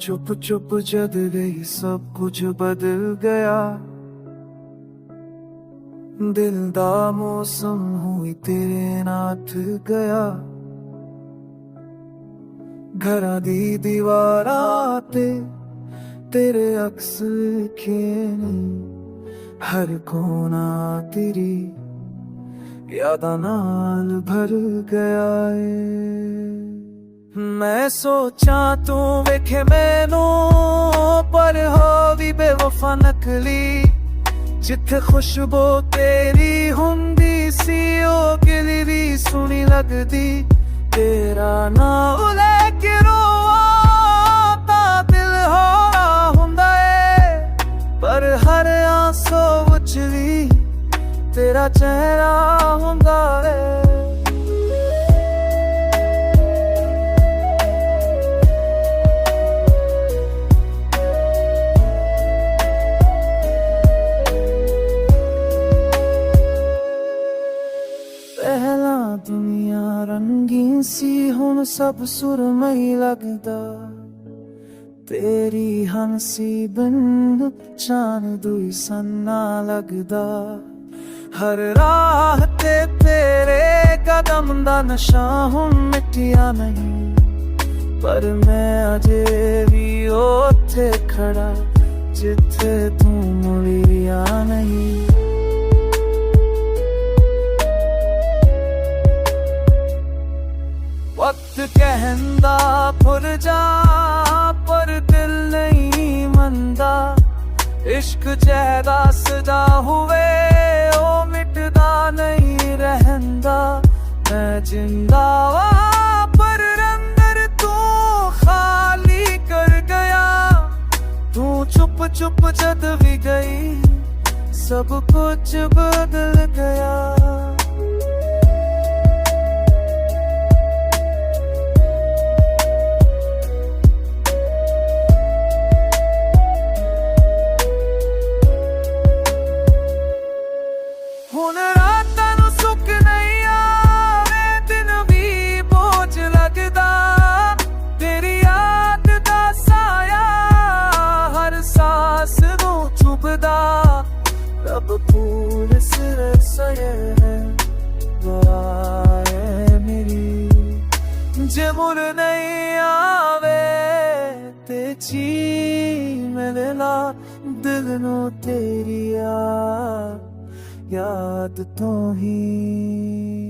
चुप चुप जद गई सब कुछ बदल गया। दिल दा मौसम हुई तेरे नाथ गया। घरा दी दीवारां ते तेरे अक्स लिखे ने, हर कोना तेरी यादां नाल भर गया है। मैं सोचा तू वेखे मैनू पर हो भी बेवफा नकली। जिथे खुशबू तेरी हुंदी सी ओ गिली भी सुनी लगदी। तेरा नाम लेके रोआ ता दिल होरा हुंदा है, पर हर आंसू विच भी तेरा चेहरा हुंदा है। पहला दुनिया रंगीन सी हुण सब सुरमई लगदा। तेरी हंसी बिन चान दुई सन्ना लगदा। हर राह ते तेरे कदम दा नशा हुण मिटिया नहीं, पर मैं अजे भी ओथे खड़ा जिथे तू मुड़िया नहीं। वक्त कहंदा भुल जा पर दिल नहीं मनदा। इश्क जैदा सदा हुए ओ मिटदा नहीं रहंदा। मैं जिंदा वा पर अंदर तू खाली कर गया। तू चुप चुप जद भी गई सब कुछ बदल गया। हुण रातां नूं सुख नहीं आवे, दिन भी बोझ लगदा। तेरी याद दा साया हर सांस नूं चुभदा। रब फूल सिर सये है दुआए मेरी। जे मुड़ नहीं आवे ते जी मेरे ला दिल नूं तेरी याद तो ही।